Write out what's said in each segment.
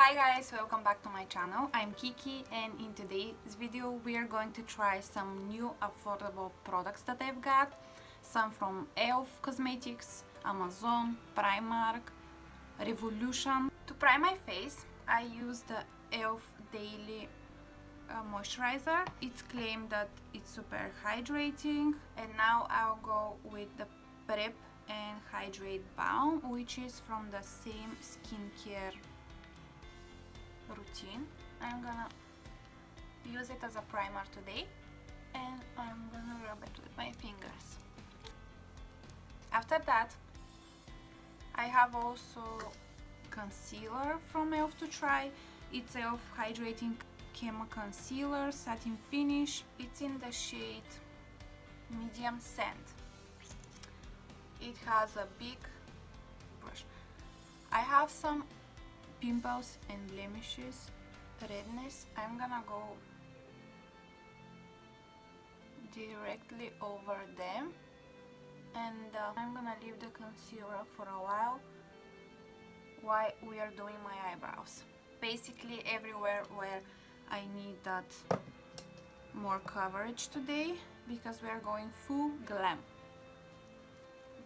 Hi guys, welcome back to my channel. I'm Kiki and in today's video we are going to try some new affordable products that I've got. Some from E.l.f. Cosmetics, Amazon, Primark, Revolution. To prime my face, I use the E.l.f. Daily Moisturizer. It's claimed that it's super hydrating. And now I'll go with the Prep and Hydrate Balm, which is from the same skincare routine. I'm gonna use it as a primer today and I'm gonna rub it with my fingers. After that, I have also concealer from E.l.f. to try. It's E.l.f. Hydrating Camo Concealer, Satin Finish. It's in the shade Medium Sand. It has a big brush. I have some pimples and blemishes, redness. I'm gonna go directly over them and I'm gonna leave the concealer for a while we are doing my eyebrows. Basically everywhere where I need that more coverage today because we are going full glam.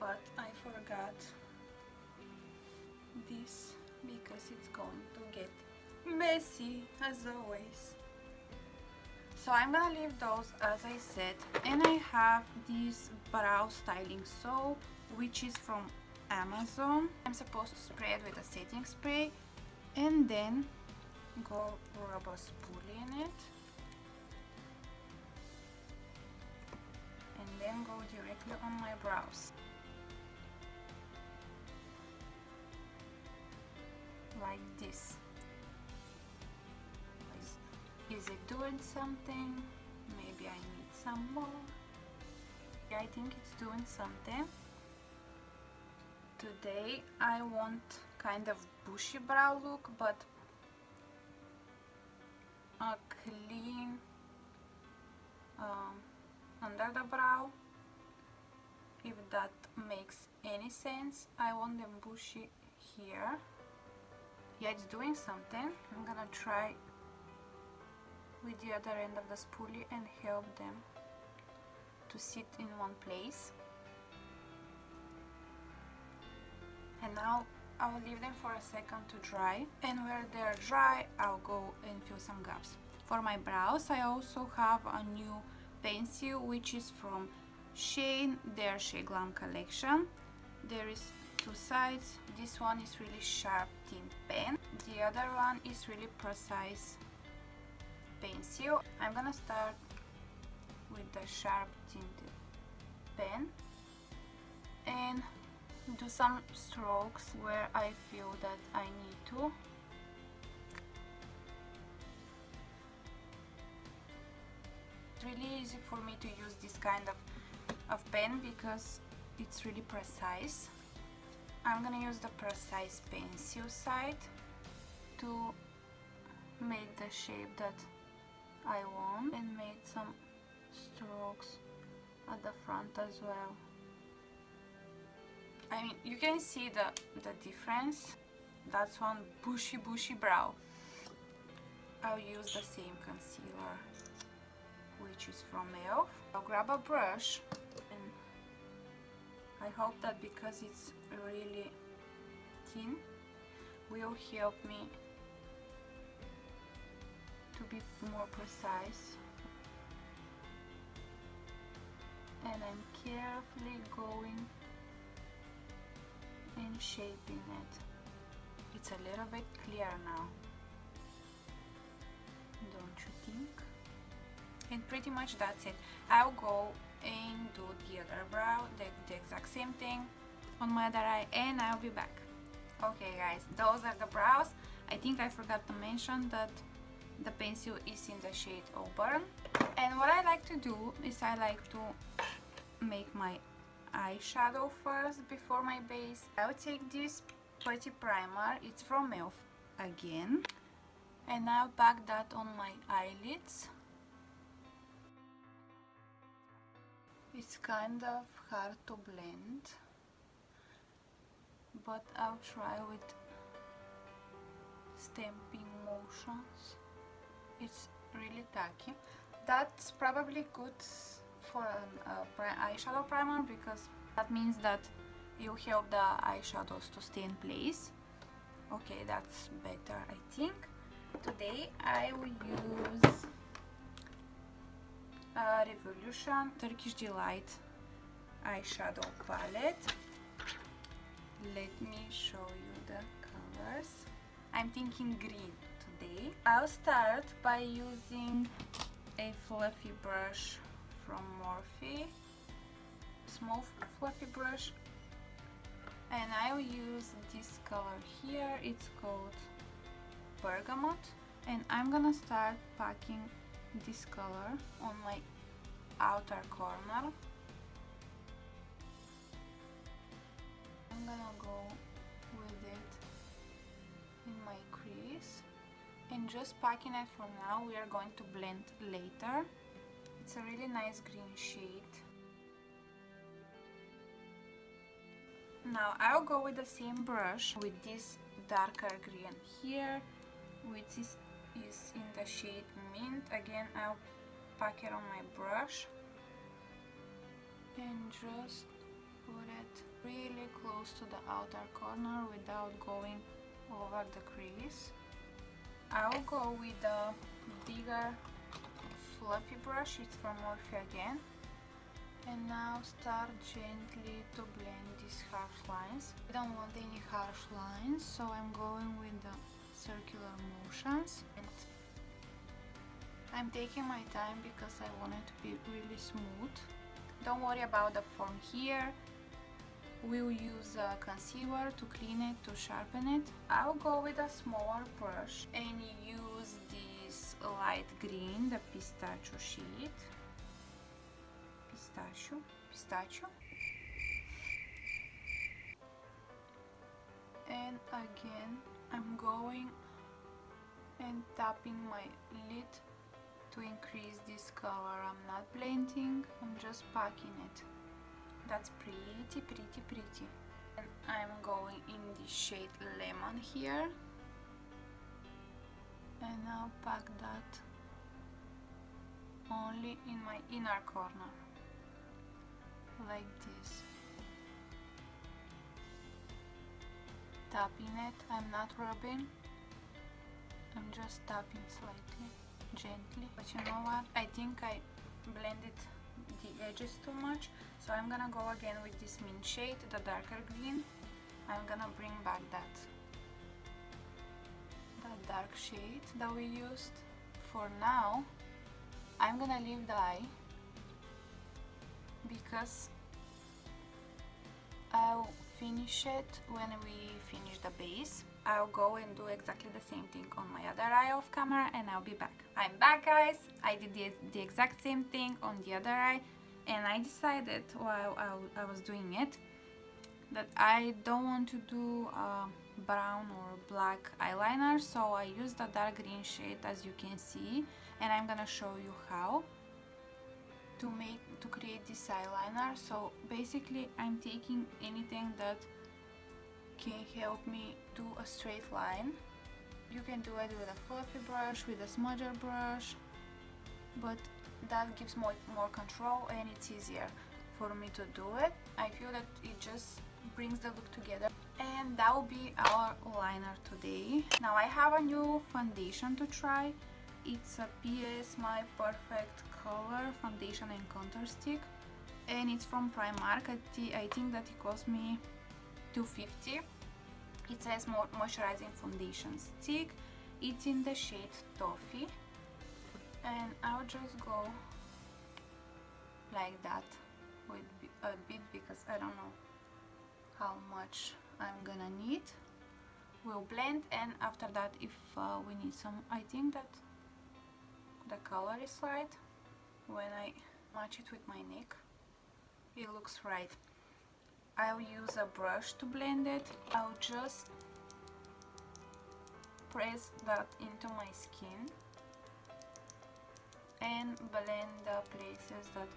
But I forgot this because it's going to get messy as always. So I'm gonna leave those as I said, and I have this brow styling soap which is from Amazon. I'm supposed to spray it with a setting spray and then go rub a spoolie in it and then go directly on my brows. Like this. Is it doing something? Maybe I need some more. I think it's doing something. Today I want kind of bushy brow look, but a clean under the brow, if that makes any sense. I want them bushy here. Yeah, it's doing something. I'm gonna try with the other end of the spoolie and help them to sit in one place. And now I'll leave them for a second to dry, and where they're dry I'll go and fill some gaps. For my brows I also have a new pencil which is from Shane, their Sheglam collection. There is two sides. This one is really sharp tint pen, the other one is really precise pencil. I'm gonna start with the sharp tinted pen and do some strokes where I feel that I need to. It's really easy for me to use this kind of pen because it's really precise. I'm gonna use the precise pencil side to make the shape that I want and make some strokes at the front as well. I mean, you can see the difference. That's one bushy brow. I'll use the same concealer which is from E.l.f. I'll grab a brush and I hope that because it's really thin will help me to be more precise. And I'm carefully going and shaping it. It's a little bit clear now, don't you think? And pretty much that's it. I'll go and do the other brow, the exact same thing on my other eye, and I'll be back. Okay guys, those are the brows. I think I forgot to mention that the pencil is in the shade Auburn. And what I like to do is I like to make my eyeshadow first before my base. I'll take this Putty primer, it's from E.l.f. again, and I'll pack that on my eyelids. It's kind of hard to blend, but I'll try with stamping motions. It's really tacky. That's probably good for an eyeshadow primer because that means that you help the eyeshadows to stay in place. Okay, that's better, I think. Today I will use Revolution Turkish Delight eyeshadow palette. Let me show you the colors. I'm thinking green today. I'll start by using a fluffy brush from Morphe, small fluffy brush, and I'll use this color here. It's called Bergamot, and I'm gonna start packing this color on my outer corner. I'm gonna go with it in my crease and just packing it for now. We are going to blend later. It's a really nice green shade. Now I'll go with the same brush with this darker green here, which is in the shade Mint. Again, I'll pack it on my brush and just put it really close to the outer corner without going over the crease. I'll go with a bigger fluffy brush, it's from Morphe again, and now start gently to blend these harsh lines. I don't want any harsh lines, so I'm going with the circular motions, and I'm taking my time because I want it to be really smooth. Don't worry about the form here. We'll use a concealer to clean it, to sharpen it. I'll go with a smaller brush and use this light green, the pistachio shade. Pistachio. And again, I'm going and tapping my lid to increase this color. I'm not blending, I'm just packing it. That's pretty. And I'm going in the shade Lemon here, and I'll pack that only in my inner corner, like this. Tapping it, I'm not rubbing, I'm just tapping slightly, gently. But you know what, I think I blended the edges too much, so I'm gonna go again with this Mint shade, the darker green. I'm gonna bring back that dark shade that we used. For now, I'm gonna leave the eye because I'll finish it when we finish the base. I'll go and do exactly the same thing on my other eye off camera, and I'll be back. I'm back, guys. I did the exact same thing on the other eye, and I decided while I was doing it that I don't want to do brown or black eyeliner, so I used the dark green shade, as you can see, and I'm gonna show you how to create this eyeliner. So basically, I'm taking anything that can help me do a straight line. You can do it with a fluffy brush, with a smudger brush, but that gives more control and it's easier for me to do it. I feel that it just brings the look together, and that will be our liner today. Now I have a new foundation to try. It's a PS My Perfect Color foundation and contour stick, and it's from Primark. I think that it cost me $2.50. It says moisturizing foundation stick. It's in the shade Toffee, and I'll just go like that with a bit because I don't know how much I'm gonna need. We'll blend, and after that, if we need some, I think that the color is right. When I match it with my neck, it looks right. I'll use a brush to blend it. I'll just press that into my skin and blend the places that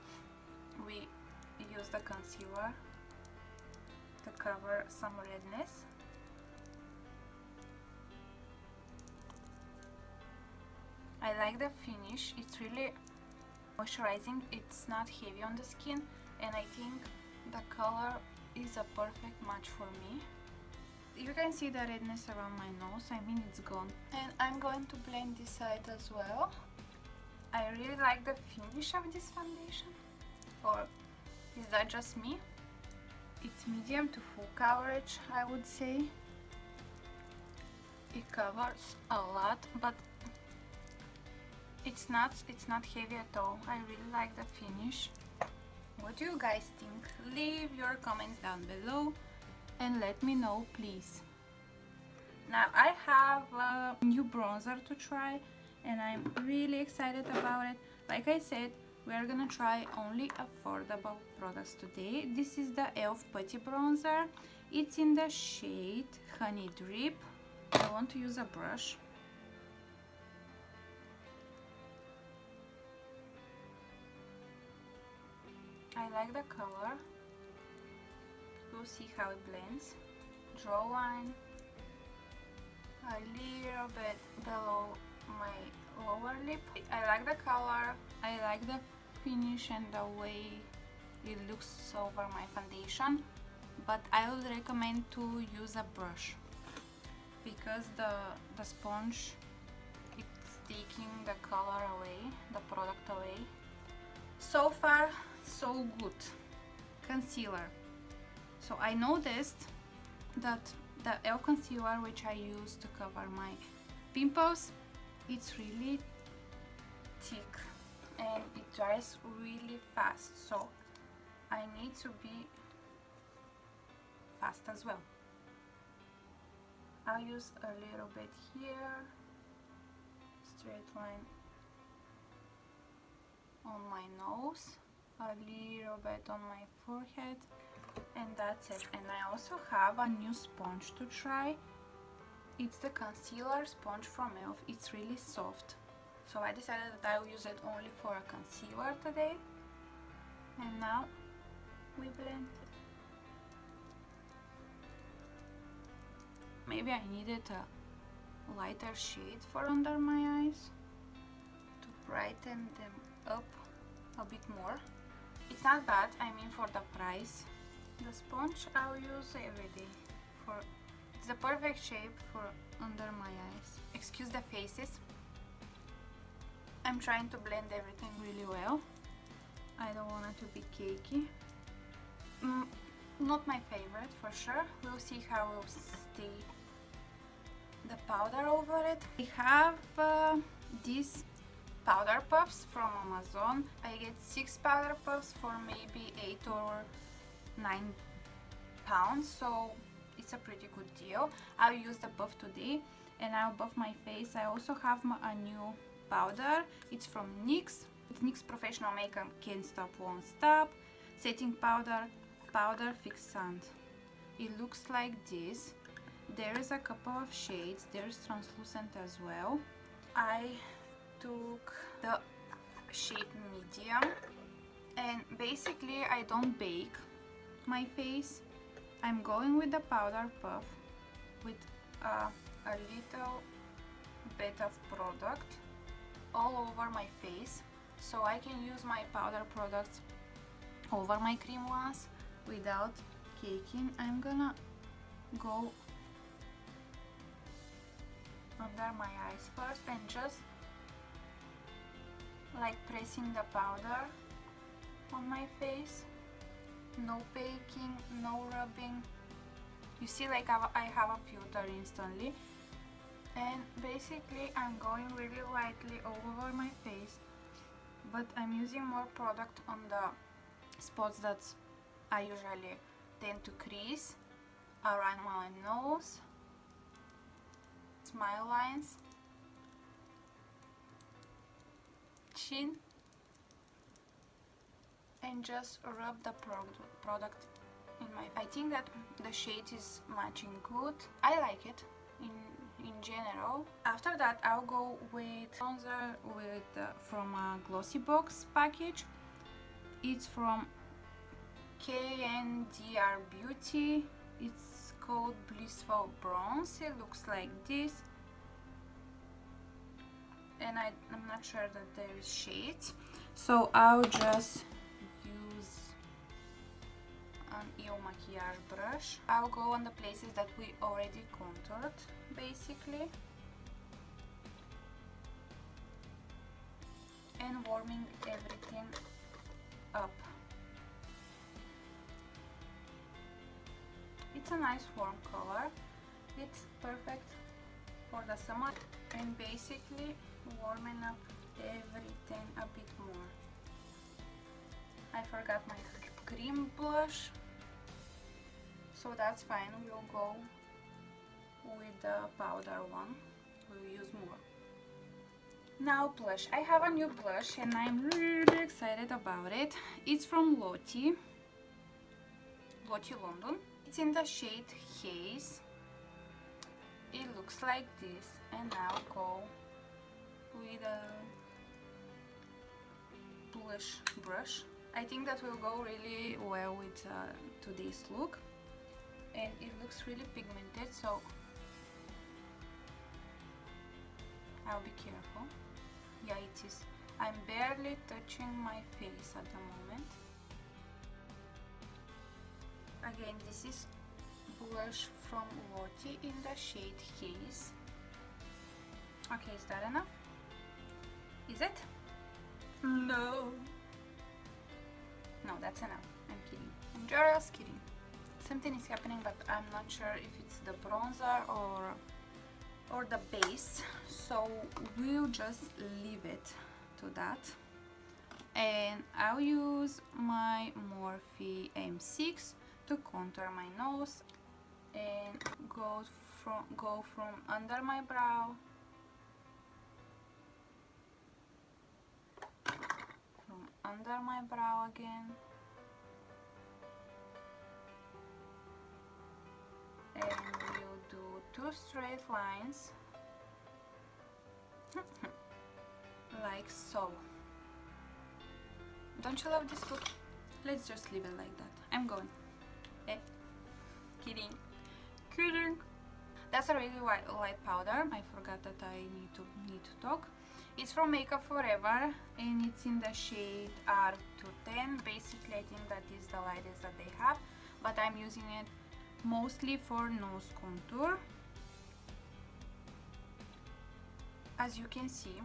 we use the concealer to cover some redness. I like the finish. It's really moisturizing. It's not heavy on the skin, and I think the color is a perfect match for me. You can see the redness around my nose. I mean, it's gone. And I'm going to blend this side as well. I really like the finish of this foundation. Or is that just me? It's medium to full coverage, I would say. It covers a lot, but it's not heavy at all. I really like the finish. What do you guys think? Leave your comments down below and let me know, please. Now I have a new bronzer to try and I'm really excited about it. Like I said, we are gonna try only affordable products today. This is the E.l.f. Putty Bronzer. It's in the shade Honey Drip. I want to use a brush. I like the color. We'll see how it blends. Draw line a little bit below my lower lip. I like the color. I like the finish and the way it looks over my foundation, but I would recommend to use a brush because the sponge, it's taking the color away, the product away. So far so good. Concealer. So I noticed that the E.l.f. concealer, which I use to cover my pimples, it's really thick and it dries really fast, so I need to be fast as well. I'll use a little bit here, straight line on my nose, a little bit on my forehead, and that's it. And I also have a new sponge to try. It's the concealer sponge from E.l.f. It's really soft, so I decided that I will use it only for a concealer today. And now we blend it. Maybe I needed a lighter shade for under my eyes to brighten them up a bit more. It's not bad, I mean, for the price. The sponge I'll use every day. It's the perfect shape for under my eyes. Excuse the faces. I'm trying to blend everything really well. I don't want it to be cakey. Not my favorite for sure. We'll see how it will stay. The powder over it. I have these powder puffs from Amazon. I get 6 powder puffs for maybe 8 or 9 pounds, so it's a pretty good deal. I'll use the buff today and I'll buff my face. I also have a new powder. It's from NYX. It's NYX Professional Makeup Can't Stop Won't Stop Setting Powder Fix Sand. It looks like this. There is a couple of shades. There's translucent as well. I took the shade medium, and basically I don't bake my face. I'm going with the powder puff with a little bit of product all over my face, so I can use my powder products over my cream ones without caking. I'm gonna go under my eyes first and just like pressing the powder on my face. No baking, no rubbing. You see, like I have a filter instantly, and basically I'm going really lightly all over my face, but I'm using more product on the spots that I usually tend to crease, around my nose, smile lines, chin, and just rub the product in my... I think that the shade is matching good. I like it in general. After that I'll go with bronzer from a Glossy Box package. It's from KNDR Beauty. It's called Blissful Bronze. It looks like this. and I'm not sure that there is shades, so I'll just use an E.l.f. maquillage brush. I'll go on the places that we already contoured, basically, and warming everything up. It's a nice warm color. It's perfect for the summer, and basically warming up everything a bit more. I forgot my cream blush, so that's fine, we'll go with the powder one, we'll use more. Now blush. I have a new blush and I'm really excited about it. It's from Lottie London. It's in the shade Haze. It looks like this, and I'll go with a blush brush. I think that will go really well with today's look, and it looks really pigmented, so I'll be careful. Yeah, it is. I'm barely touching my face at the moment. Again, this is blush from Lottie in the shade Haze. Okay, is that enough? Is it? No. No, that's enough. I'm kidding. I'm just kidding. Something is happening, but I'm not sure if it's the bronzer or the base, so we'll just leave it to that. And I'll use my Morphe M6 to contour my nose and go from under my brow, again, and we'll do 2 straight lines like so. Don't you love this look? Let's just leave it like that. I'm going. Kidding. That's a really light powder. I forgot that I need to talk. It's from Makeup Forever and it's in the shade R210. Basically, I think that is the lightest that they have, but I'm using it mostly for nose contour. As you can see,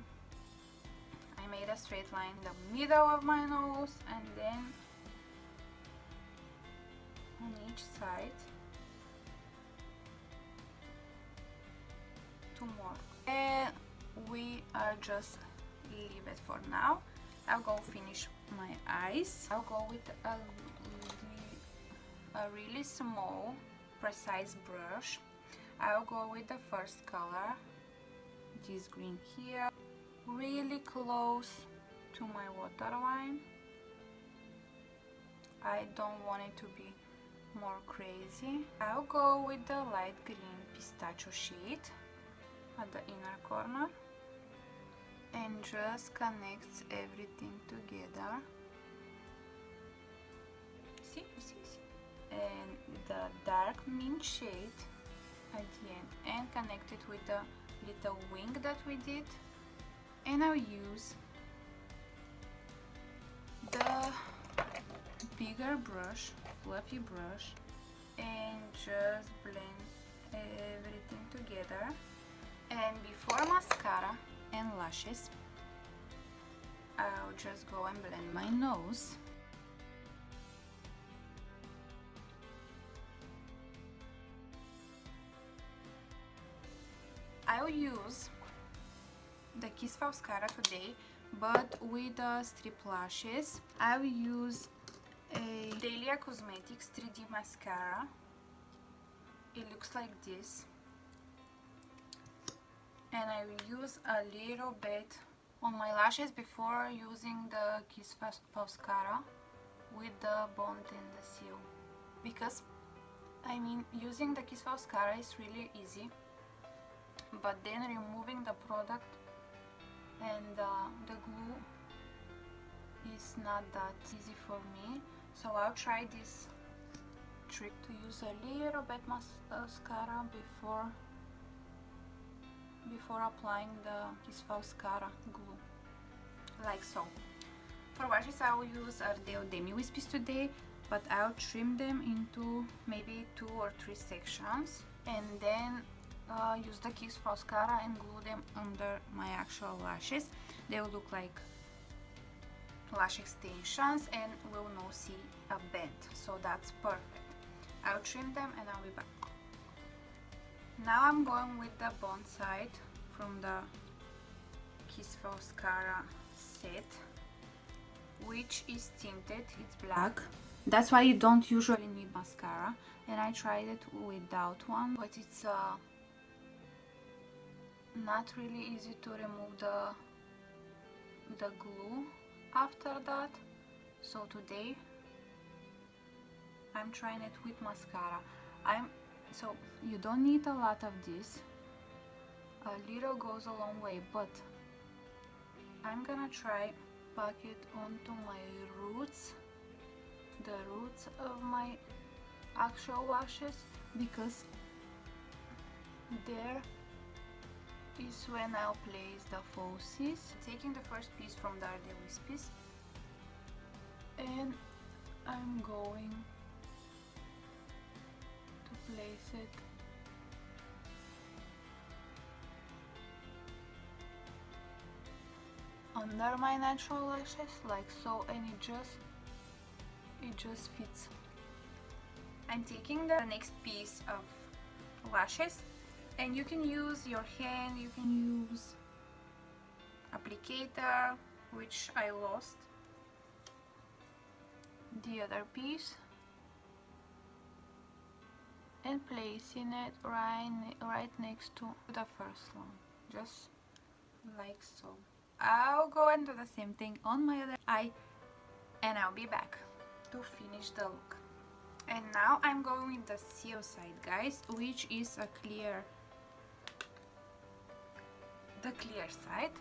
I made a straight line in the middle of my nose and then on each side. 2 more. And we are just leave it for now. I'll go finish my eyes. I'll go with a really small, precise brush. I'll go with the first color, this green here, really close to my waterline. I don't want it to be more crazy. I'll go with the light green pistachio shade at the inner corner and just connects everything together. See? And the dark mint shade at the end, and connect it with the little wing that we did. And I'll use the bigger brush, fluffy brush, and just blend everything together. And before mascara and lashes, I'll just go and blend my nose. I'll use the Kiss Falscara today, but with the strip lashes. I'll use a Dahlia Cosmetics 3D mascara. It looks like this. And I will use a little bit on my lashes before using the Kiss Falscara with the bond and the seal. Because, I mean, using the Kiss Falscara is really easy, but then removing the product and the glue is not that easy for me. So I'll try this trick to use a little bit mascara before applying the Falscara glue, like so. For washes I will use Ardell Demi Wispies today, but I'll trim them into maybe 2 or 3 sections and then use the Falscara and glue them under my actual lashes. They will look like lash extensions and will not see a bend, so that's perfect. I'll trim them and I'll be back. Now I'm going with the bond side from the Falscara set, which is tinted, it's black. That's why you don't usually need mascara, and I tried it without one, but it's not really easy to remove the glue after that. So today I'm trying it with mascara. So you don't need a lot of this, a little goes a long way, but I'm gonna try pack it onto my roots, the roots of my actual lashes, because there is when I'll place the falsies. Taking the first piece from the Ardell Wispies and I'm going to place it under my natural lashes like so, and it just fits. I'm taking the next piece of lashes, and you can use your hand, you can use applicator, which I lost the other piece, and placing it right next to the first one, just like so. I'll go and do the same thing on my other eye, and I'll be back to finish the look. And now I'm going with the seal side, guys, which is a clear, the clear side,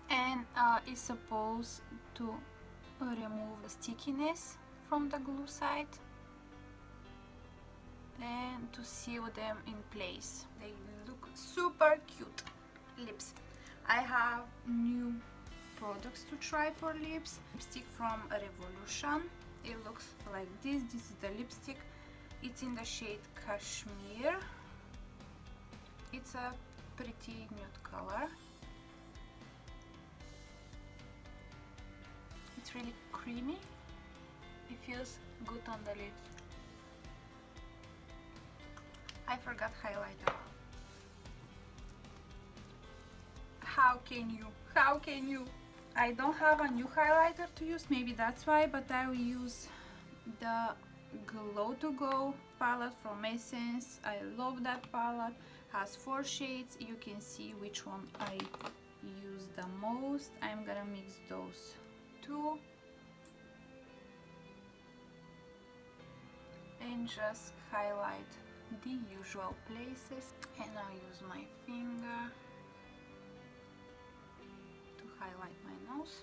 and is supposed to remove the stickiness from the glue side and to seal them in place. They look super cute. Lips. I have new products to try for lips. Lipstick from Revolution. It looks like this. This is the lipstick. It's in the shade Cashmere. It's a pretty nude color. It's really creamy. It feels good on the lips. I forgot highlighter. How can you? I don't have a new highlighter to use, maybe that's why, but I will use the Glow to Go palette from Essence. I love that palette. Has 4 shades. You can see which one I use the most. I'm gonna mix those two and just highlight the usual places, and I'll use my finger to highlight my nose,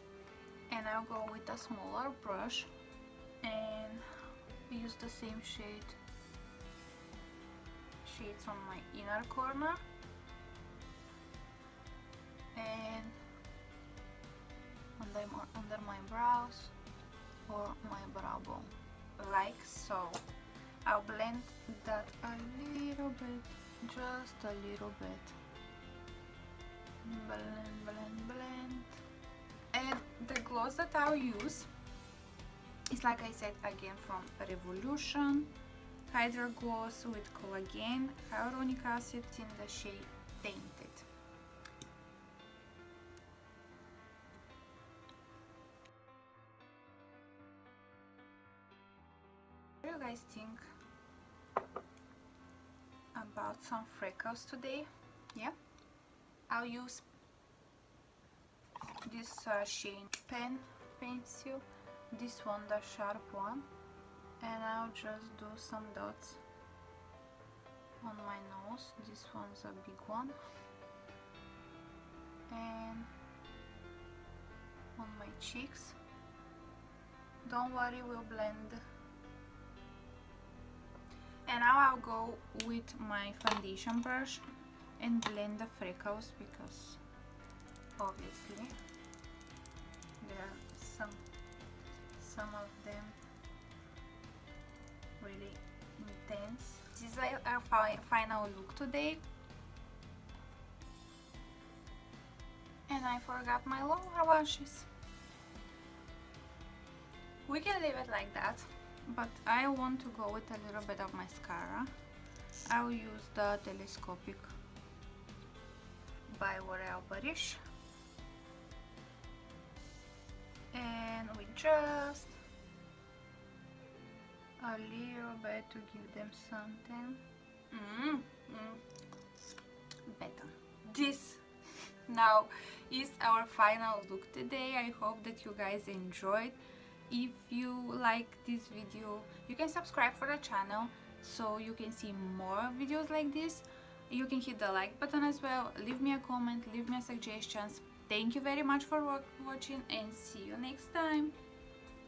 and I'll go with a smaller brush and use the same shades on my inner corner and under my brows or my brow bone, like so. I'll blend that a little bit, just a little bit. Blend, blend, blend. And the gloss that I'll use is, like I said, again from Revolution. Hydra gloss with collagen, hyaluronic acid, in the shade Tainted. What do you guys think about some freckles today? Yeah, I'll use this shade pen pencil, this one, the sharp one, and I'll just do some dots on my nose. This one's a big one, and on my cheeks. Don't worry, we'll blend. And now I'll go with my foundation brush and blend the freckles, because obviously there are some of them really intense. This is our final look today. And I forgot my lower lashes. We can leave it like that, but I want to go with a little bit of mascara. I'll use the Telescopic by L'Oreal Barish, and we just a little bit to give them something. Better. This now is our final look today. I hope that you guys enjoyed. If you like this video, you can subscribe for the channel so you can see more videos like this. You can hit the like button as well, leave me a comment, leave me suggestions. Thank you very much for watching, and see you next time.